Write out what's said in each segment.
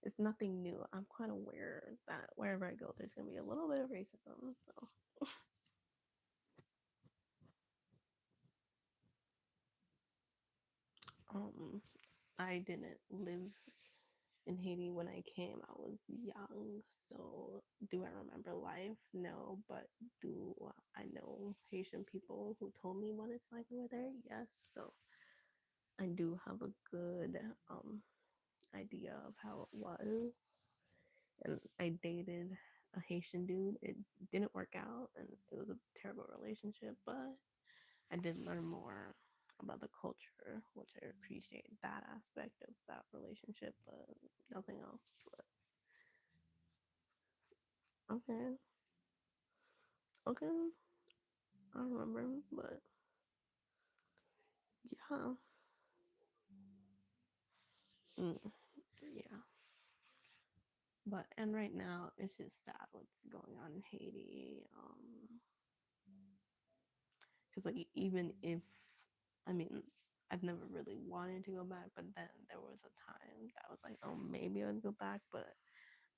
it's nothing new. I'm quite aware that wherever I go, there's gonna be a little bit of racism. So, um, I didn't live in Haiti when I came. I was young, so do I remember life? No, but do I know Haitian people who told me what it's like over there? Yes. So I do have a good idea of how it was. And I dated a Haitian dude. It didn't work out, and it was a terrible relationship. But I did learn more about the culture, which I appreciate that aspect of that relationship, but nothing else. But okay, okay, I remember. But yeah, mm, yeah. But and right now it's just sad what's going on in Haiti. Because like even if I mean I've never really wanted to go back, but then there was a time that I was like, oh, maybe I'd go back, but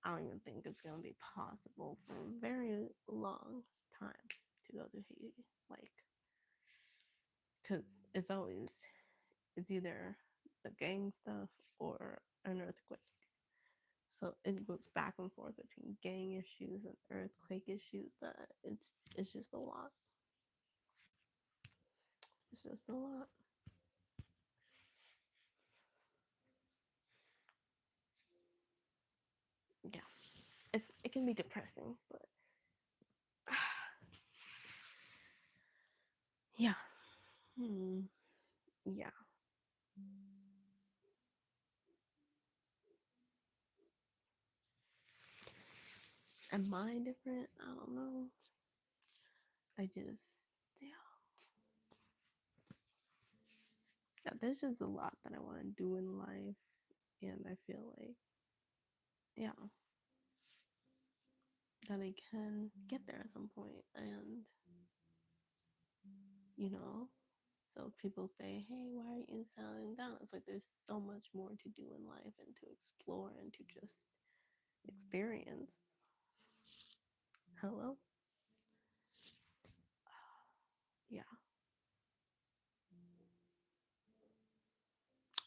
I don't even think it's gonna be possible for a very long time to go to Haiti. Like, because it's either the gang stuff or an earthquake. So it goes back and forth between gang issues and earthquake issues. That it's just a lot. It's just a lot. Yeah, it can be depressing, but yeah, yeah. Am I different? I don't know. I just yeah. Yeah, there's just a lot that I want to do in life, and I feel like yeah that I can get there at some point, and you know. So people say, "Hey, why are you settling down?" It's like there's so much more to do in life and to explore and to just experience. Hello, yeah.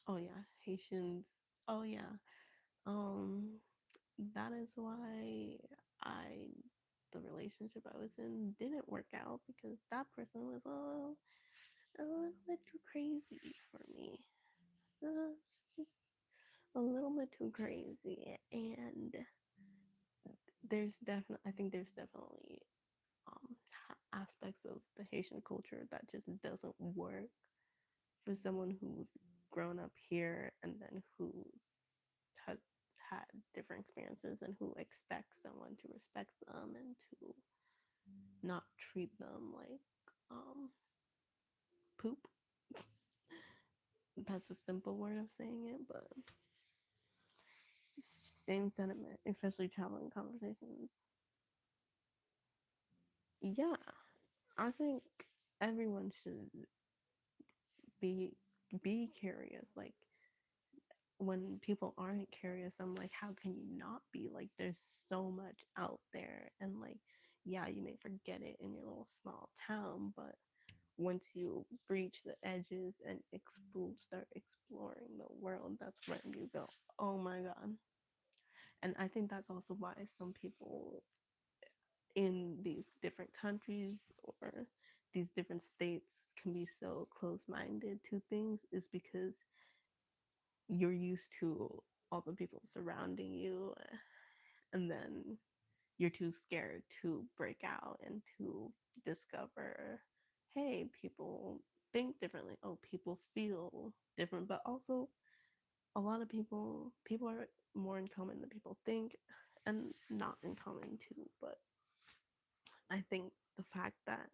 Oh yeah, Haitians. Oh yeah. Um, that is why I the relationship I was in didn't work out because that person was a little bit too crazy for me. Just a little bit too crazy, and I think there's definitely um, aspects of the Haitian culture that just doesn't work for someone who's grown up here and then who's has had different experiences and who expects someone to respect them and to not treat them like um, poop. That's a simple word of saying it, but same sentiment, especially traveling conversations. Yeah, I think everyone should be be curious. Like when people aren't curious, I'm like, how can you not be? Like there's so much out there, and like, yeah, you may forget it in your little small town, but once you breach the edges and start exploring the world, that's when you go, oh my god. And I think that's also why some people in these different countries or these different states can be so close-minded to things is because you're used to all the people surrounding you, and then you're too scared to break out and to discover, hey, people think differently, oh, people feel different, but also a lot of people are more in common than people think, and not in common too. But I think the fact that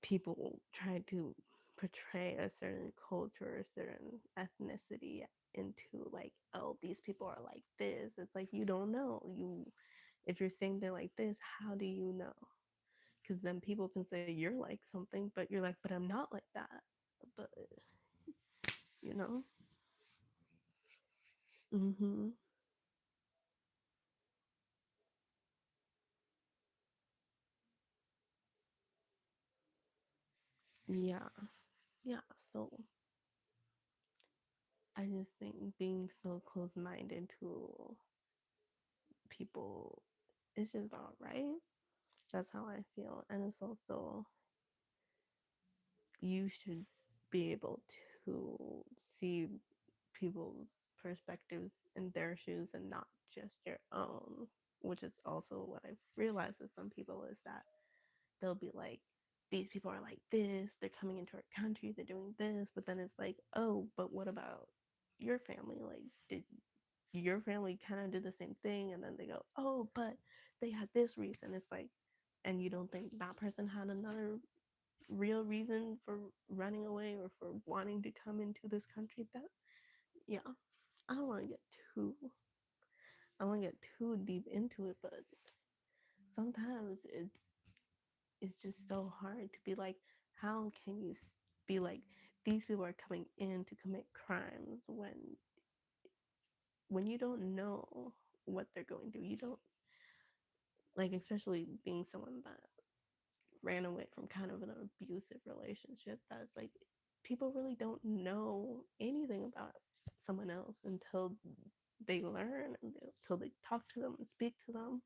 people try to portray a certain culture, a certain ethnicity into like, oh, these people are like this. It's like you don't know. You if you're saying they're like this, how do you know? Because then people can say you're like something, but you're like, but I'm not like that. But you know, Mm-hmm. Yeah. Yeah. So I just think being so close minded to people is just not right. That's how I feel. And it's also, you should be able to see people's perspectives in their shoes and not just your own, which is also what I've realized with some people is that they'll be like, these people are like this, they're coming into our country, they're doing this, but then it's like, oh, but what about your family? Like, did your family kind of do the same thing? And then they go, oh, but they had this reason. It's like, and you don't think that person had another real reason for running away or for wanting to come into this country? That, yeah, I don't want to get too, I want to get too deep into it, but sometimes it's just so hard to be like, how can you be like, these people are coming in to commit crimes when you don't know what they're going through. You don't, like, especially being someone that ran away from kind of an abusive relationship, that's like, people really don't know anything about someone else until they learn, until they talk to them and speak to them.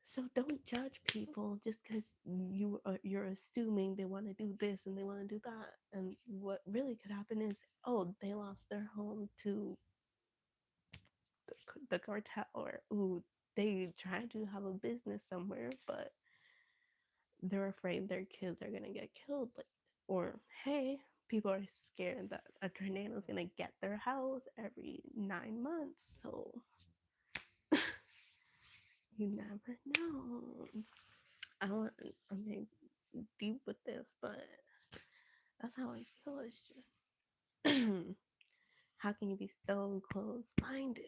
So don't judge people just because you're assuming they want to do this and they want to do that. And what really could happen is, oh, they lost their home to the cartel, or ooh, they tried to have a business somewhere, but they're afraid their kids are gonna get killed. Like, or hey, people are scared that a tornado is gonna get their house every 9 months. So you never know. I don't. I mean, deep with this, but that's how I feel. It's just how can you be so close minded?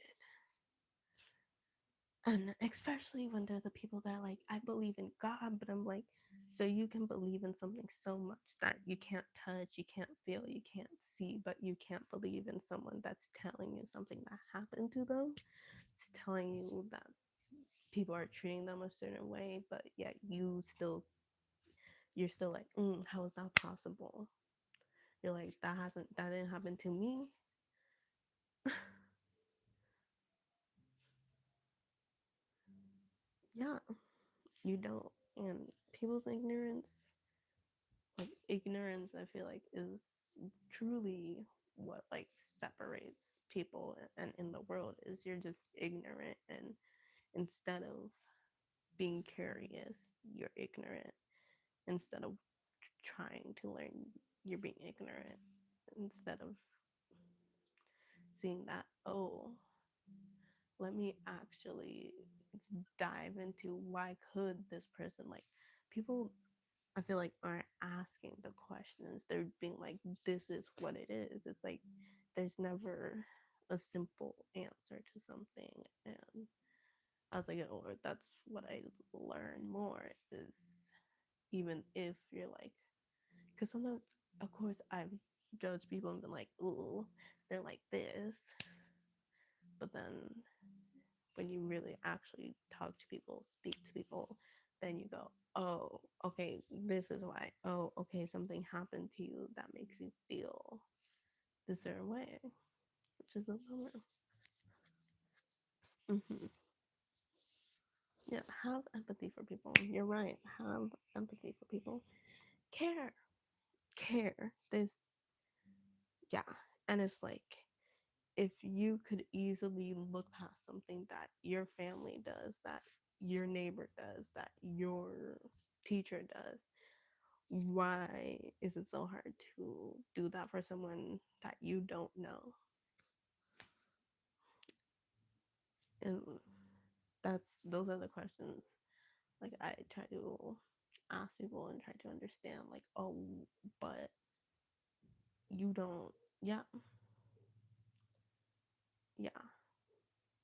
And especially when there's the people that are like, I believe in God, but I'm like, so you can believe in something so much that you can't touch, you can't feel, you can't see, but you can't believe in someone that's telling you something that happened to them. It's telling you that people are treating them a certain way, but yet you're still like, how is that possible? You're like, that didn't happen to me. Yeah, you don't. And people's ignorance, like ignorance, I feel like is truly what like separates people and in the world is you're just ignorant, and instead of being curious, you're ignorant. Instead of trying to learn, you're being ignorant. Instead of seeing that, oh, let me actually dive into why could this person, like, people, I feel like, aren't asking the questions. They're being like, this is what it is. It's like there's never a simple answer to something. And as I get older, that's what I learn more is, even if you're like, because sometimes, of course, I've judged people and been like, ooh, they're like this. But then when you really actually talk to people, speak to people, then you go, oh, okay, this is why. Oh, okay, something happened to you that makes you feel this certain way, which is a bummer. Mm-hmm. Yeah, have empathy for people. You're right. Have empathy for people. Care, care. There's, yeah, and it's like, if you could easily look past something that your family does, that your neighbor does, that your teacher does, why is it so hard to do that for someone that you don't know? And those are the questions, like, I try to ask people and try to understand, like, oh, but you don't, yeah, yeah.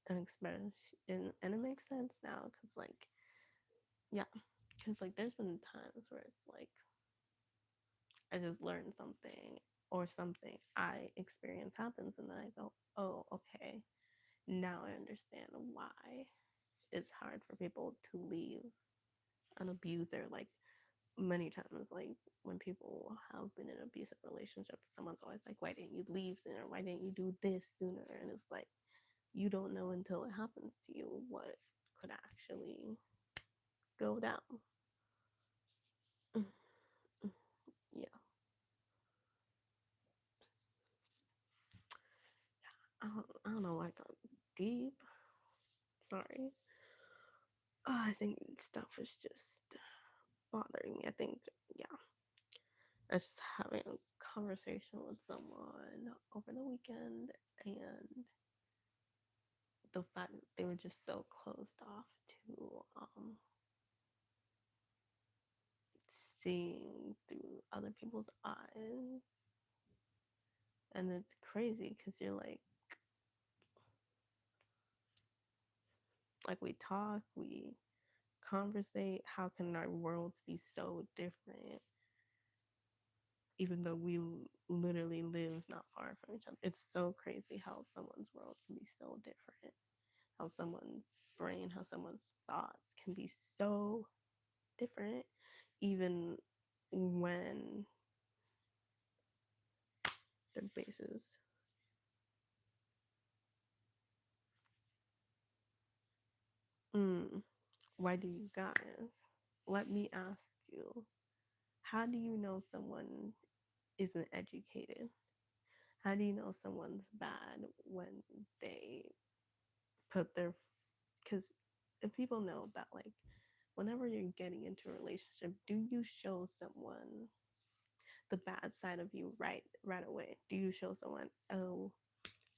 And especially, and it makes sense now because, like, yeah, because, like, there's been times where it's like I just learned something, or something I experience happens, and then I go, oh, okay, now I understand why it's hard for people to leave an abuser. Like many times, like when people have been in an abusive relationship, someone's always like, why didn't you leave sooner? Why didn't you do this sooner? And it's like, you don't know until it happens to you what could actually go down. Yeah. I don't know why I got deep. Sorry. I think stuff is just bothering me. I think, yeah, I was just having a conversation with someone over the weekend, and the fact that they were just so closed off to seeing through other people's eyes. And it's crazy because you're like we talk, we conversate. How can our worlds be so different, even though we literally live not far from each other? It's so crazy how someone's world can be so different, how someone's brain, how someone's thoughts can be so different, even when their bases. Mm, why do you guys? Let me ask you, how do you know someone isn't educated? How do you know someone's bad when they put their, because if people know that, like, whenever you're getting into a relationship, do you show someone the bad side of you right away? Do you show someone, oh,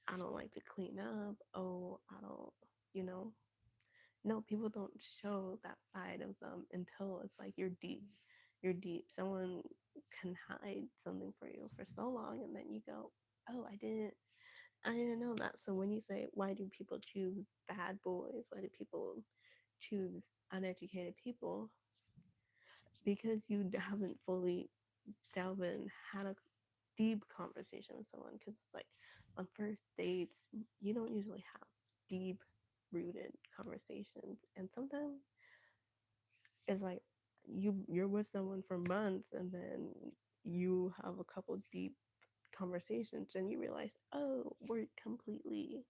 I don't like to clean up, oh, I don't, you know? No, people don't show that side of them until it's like you're deep. You're deep. Someone can hide something for you for so long, and then you go, oh, I didn't know that. So when you say, why do people choose bad boys? Why do people choose uneducated people? Because you haven't fully delved in, had a deep conversation with someone. Because it's like on first dates, you don't usually have deep rooted conversations. And sometimes it's like you're with someone for months, and then you have a couple deep conversations and you realize, oh, we're completely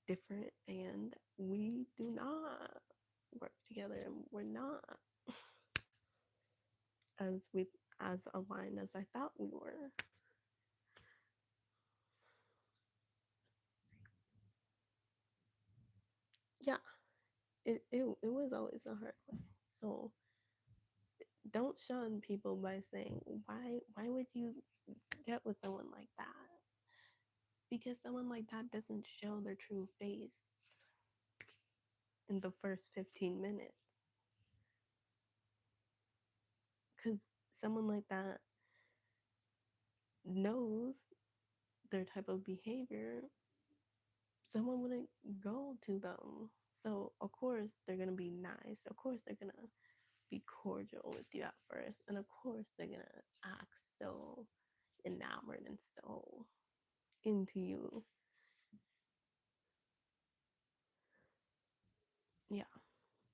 different and we do not work together, and we're not as aligned as I thought we were. Yeah, it was always a hard way. So don't shun people by saying, why would you get with someone like that? Because someone like that doesn't show their true face in the first 15 minutes. Because someone like that knows their type of behavior, someone wouldn't go to them. So, of course, they're going to be nice. Of course, they're going to be cordial with you at first. And of course, they're going to act so enamored and so into you. Yeah.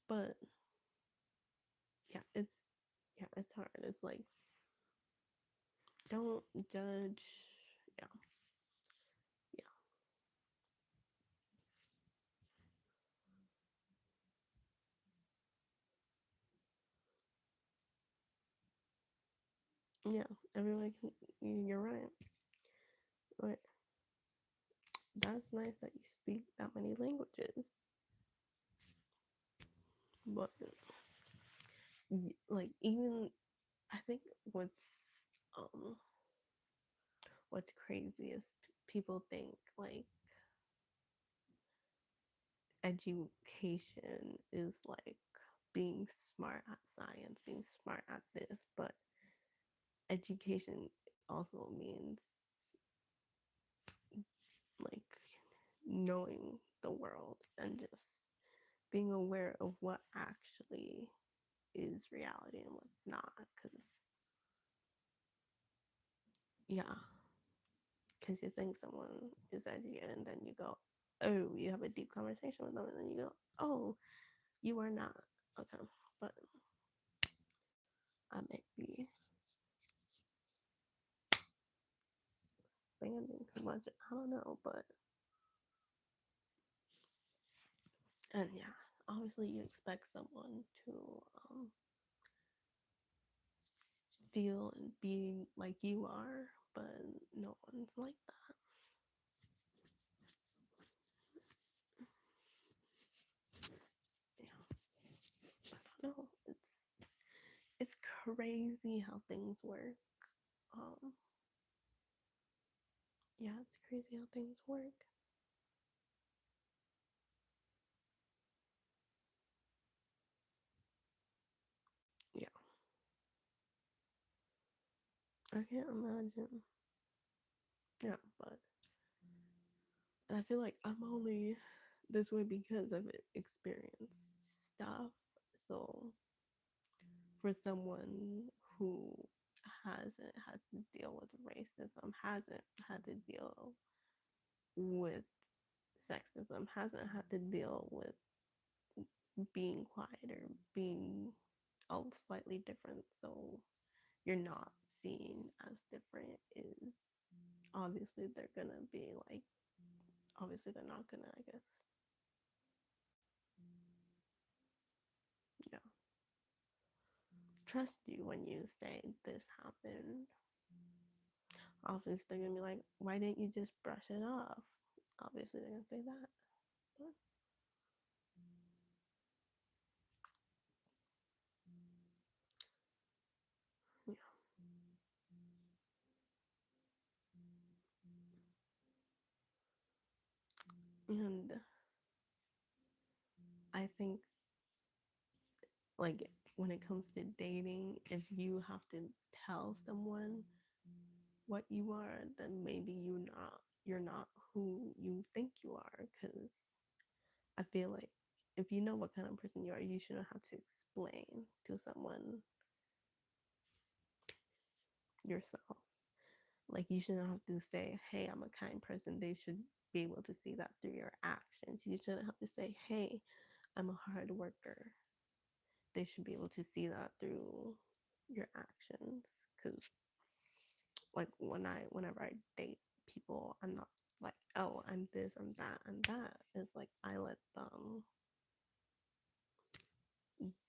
But yeah, it's hard. It's like, don't judge. Yeah. Yeah. Everyone can, you're right. But that's nice that you speak that many languages. But like, even I think um what's crazy is people think like education is like being smart at science, being smart at this, but education also means like knowing the world and just being aware of what actually is reality and what's not. Because Yeah, because you think someone is educated, and then you go, oh, you have a deep conversation with them, and then you go, oh, you are not. Okay, but I might be expanding too much. I don't know, but and yeah, obviously you expect someone to um, feel and be like you are, but no one's like that. Yeah, I don't know. It's crazy how things work. Um, yeah, it's crazy how things work. Yeah, I can't imagine. Yeah, but I feel like I'm only this way because I've experienced stuff. So for someone who hasn't had to deal with racism, hasn't had to deal with sexism, hasn't had to deal with being quiet or being slightly different, so you're not seen as different, is obviously they're gonna be like, obviously they're not gonna, I guess, yeah, trust you when you say this happened. Obviously they're gonna be like, why didn't you just brush it off? Obviously they're gonna say that. But yeah, and I think like when it comes to dating, if you have to tell someone what you are, then maybe you're not who you think you are. Because I feel like if you know what kind of person you are, you shouldn't have to explain to someone yourself. Like you shouldn't have to say, "Hey, I'm a kind person." They should be able to see that through your actions. You shouldn't have to say, "Hey, I'm a hard worker." They should be able to see that through your actions. Because like whenever I date people, I'm not like, oh, I'm this, I'm that, I'm that. It's like I let them,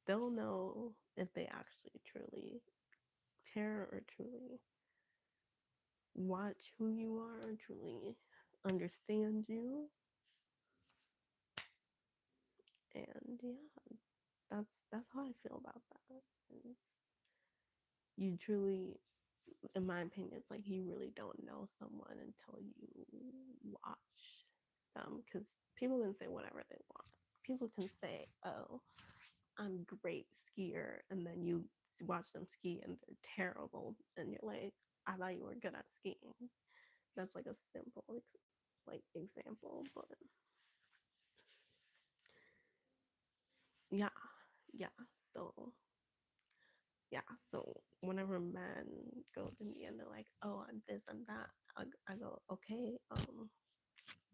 they'll know if they actually truly care or truly watch who you are, or truly understand you. And yeah, that's how I feel about that. Is you truly, in my opinion, it's like you really don't know someone until you watch them. Because people can say whatever they want. People can say, "Oh, I'm a great skier," and then you watch them ski and they're terrible, and you're like, "I thought you were good at skiing." That's like a simple like example, but yeah, yeah. So yeah, so whenever men go to me and they're like, "Oh, I'm this, I'm that," I go, "Okay,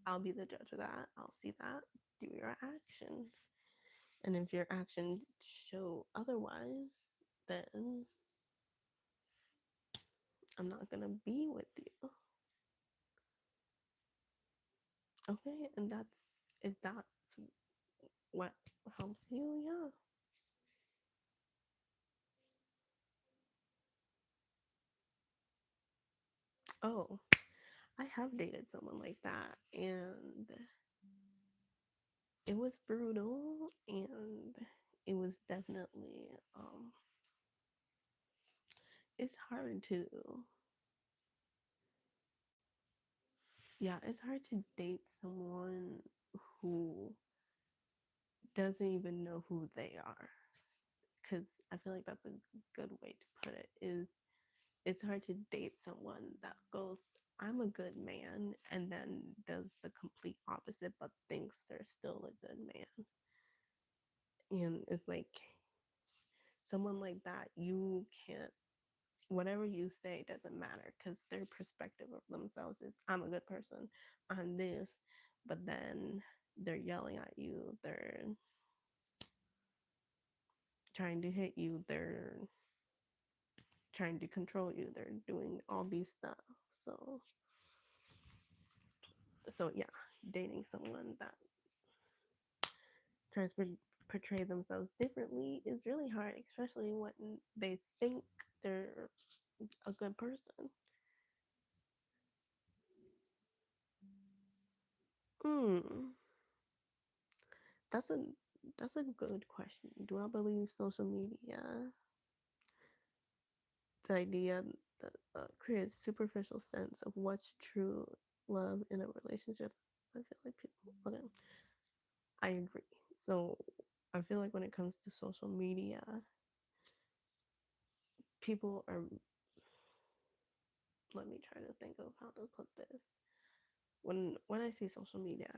I'll be the judge of that. I'll see that. Do your actions, and if your actions show otherwise, then I'm not gonna be with you." Okay, and that's if that's what helps you, yeah. Oh, I have dated someone like that, and it was brutal, and it was definitely it's hard to, yeah, it's hard to date someone who doesn't even know who they are, because I feel like that's a good way to put it. Is it's hard to date someone that goes, "I'm a good man," and then does the complete opposite but thinks they're still a good man. And it's like someone like that, you can't whatever you say doesn't matter because their perspective of themselves is I'm a good person, I'm this, but then they're yelling at you, they're trying to hit you, they're trying to control you, they're doing all these stuff. So yeah, dating someone that tries to portray themselves differently is really hard, especially when they think they're a good person. Hmm, that's a good question. Do I believe social media, the idea that creates superficial sense of what's true love in a relationship? I feel like people. Okay, I agree. So I feel like when it comes to social media, people are. Let me try to think of how to put this. When I say social media,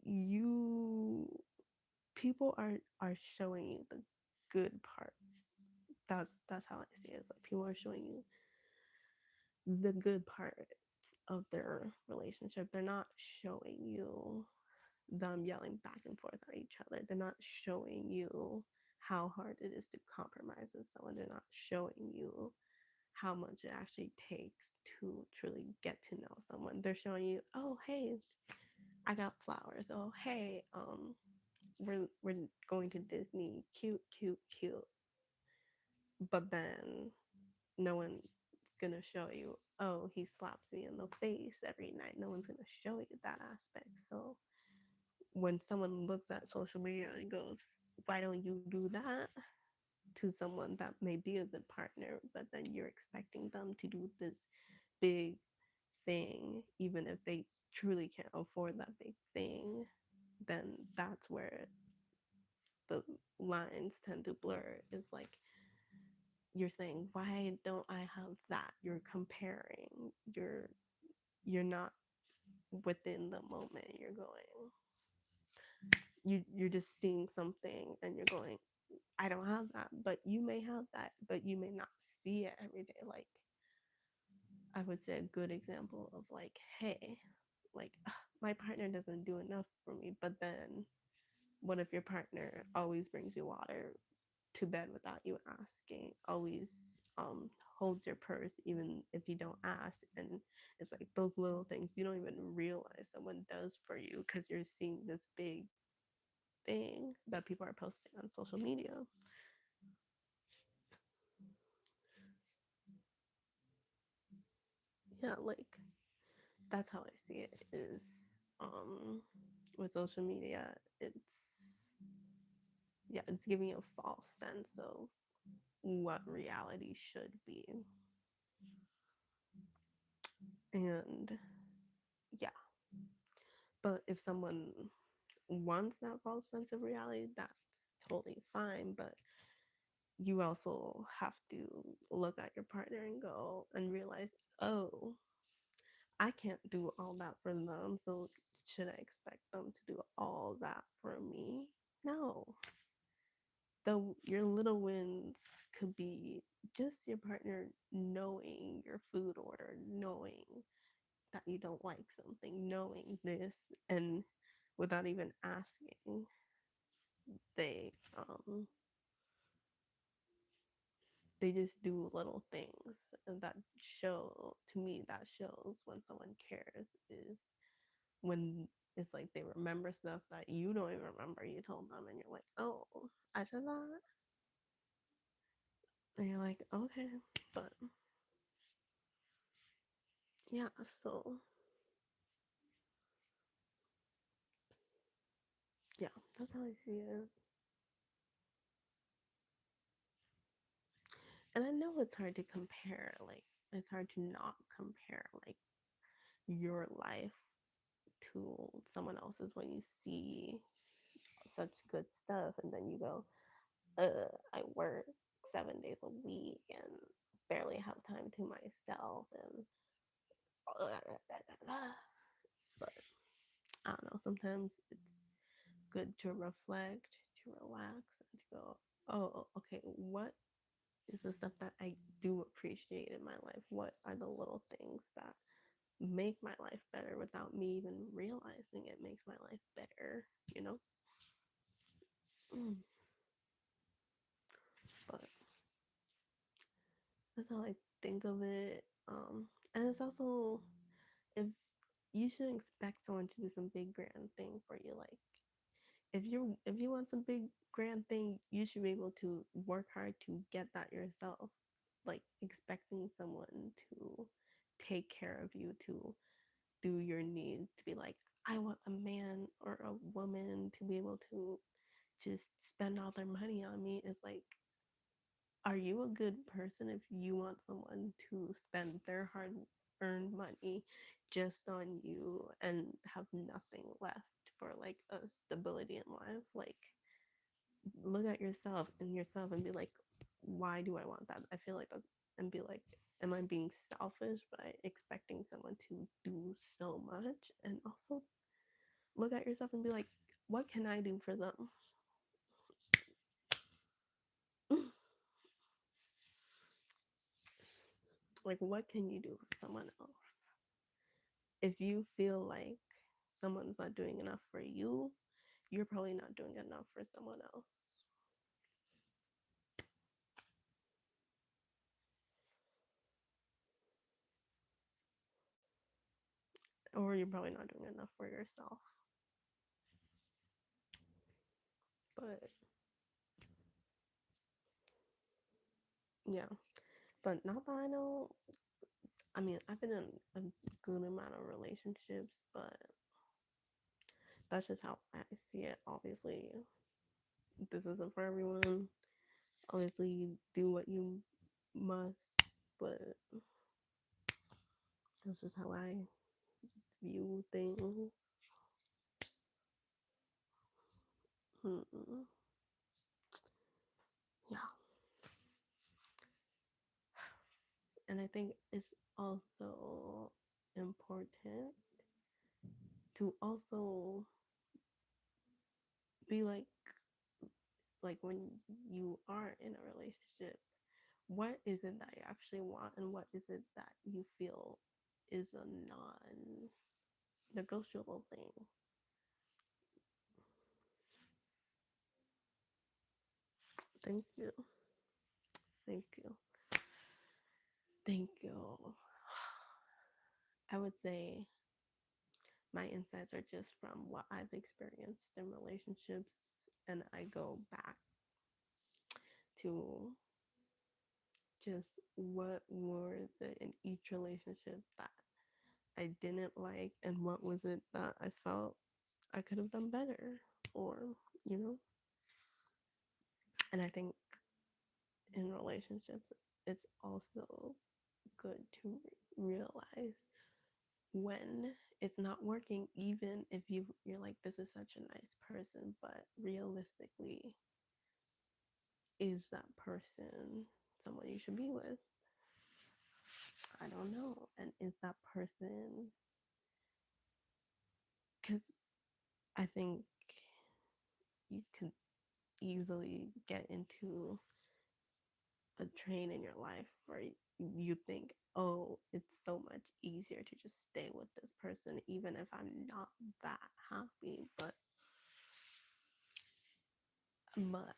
you people are showing you the good parts. That's how I see it. It's like people are showing you the good parts of their relationship. They're not showing you them yelling back and forth at each other. They're not showing you how hard it is to compromise with someone. They're not showing you how much it actually takes to truly get to know someone. They're showing you, oh hey, I got flowers. Oh hey, we're going to Disney. Cute, cute, cute. But then no one's gonna show you, oh, he slaps me in the face every night. No one's gonna show you that aspect. So when someone looks at social media and goes, why don't you do that to someone that may be a good partner, but then you're expecting them to do this big thing, even if they truly can't afford that big thing, then that's where the lines tend to blur. It's like you're saying, why don't I have that? You're comparing. You're not within the moment. You're just seeing something and you're going, I don't have that, but you may have that, but you may not see it every day. Like I would say a good example of like, hey, like my partner doesn't do enough for me, but then what if your partner always brings you water to bed without you asking, always holds your purse even if you don't ask? And it's like those little things you don't even realize someone does for you because you're seeing this big thing that people are posting on social media. Yeah, like that's how I see it is with social media, it's giving you a false sense of what reality should be. And yeah, but if someone wants that false sense of reality, that's totally fine. But you also have to look at your partner and go and realize, oh, I can't do all that for them. So should I expect them to do all that for me? No. Though your little wins could be just your partner knowing your food order, knowing that you don't like something, knowing this, and without even asking, they they just do little things, and that show to me that shows when someone cares is when it's like they remember stuff that you don't even remember you told them, and you're like, oh, I said that, and you're like, okay, but yeah, so yeah, that's how I see it. And I know it's hard to compare, like it's hard to not compare like your life to someone else's when you see such good stuff and then you go, I work 7 days a week and barely have time to myself and but I don't know, sometimes it's good to reflect, to relax and to go, oh, okay, what is the stuff that I do appreciate in my life? What are the little things that make my life better without me even realizing it makes my life better, you know? Mm. But that's how I think of it. And it's also if you should expect someone to do some big grand thing for you. Like if you want some big grand thing, you should be able to work hard to get that yourself. Like expecting someone to take care of you, to do your needs, to be like, I want a man or a woman to be able to just spend all their money on me is like, are you a good person if you want someone to spend their hard earned money just on you and have nothing left for like a stability in life? Like, look at yourself and be like, why do I want that? I feel like that, and be like, am I being selfish by expecting someone to do so much? And also look at yourself and be like, what can I do for them? Like, what can you do for someone else? If you feel like someone's not doing enough for you, you're probably not doing enough for someone else. Or you're probably not doing enough for yourself. But yeah, but not that I know. I mean, I've been in a good amount of relationships, but that's just how I see it. Obviously, this isn't for everyone. Obviously, do what you must, but that's just how I view things. Hmm. Yeah, and I think it's also important to also be like when you are in a relationship, what is it that you actually want and what is it that you feel is a non-negotiable thing. Thank you. Thank you. Thank you. I would say my insights are just from what I've experienced in relationships, and I go back to just what was it in each relationship that I didn't like, and what was it that I felt I could have done better, or, you know? And I think in relationships, it's also good to realize when it's not working, even if you're like, this is such a nice person, but realistically, is that person someone you should be with? I don't know. And is that person, because I think you could easily get into a train in your life where you think, oh, it's so much easier to just stay with this person, even if I'm not that happy. But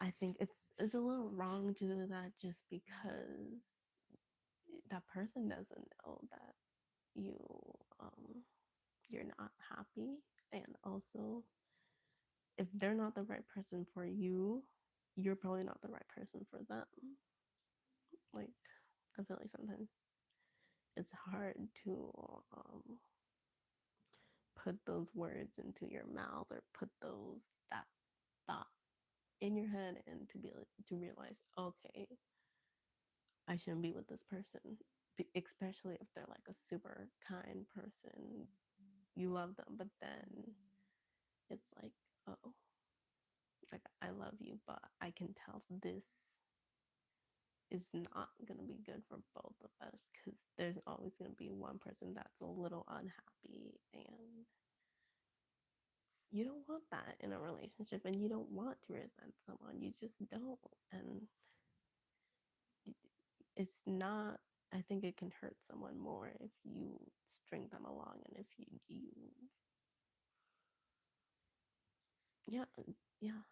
I think it's a little wrong to do that just because that person doesn't know that you you're not happy, and also if they're not the right person for you, you're probably not the right person for them. Like, I feel like sometimes it's hard to put those words into your mouth or put that thought in your head and to be like, to realize, okay, I shouldn't be with this person, especially if they're like a super kind person. You love them, but then it's like, oh, like I love you, but I can tell this is not going to be good for both of us because there's always going to be one person that's a little unhappy, and you don't want that in a relationship, and you don't want to resent someone. You just don't. And it's not. I think it can hurt someone more if you string them along, and if you yeah, yeah,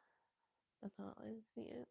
that's how I see it.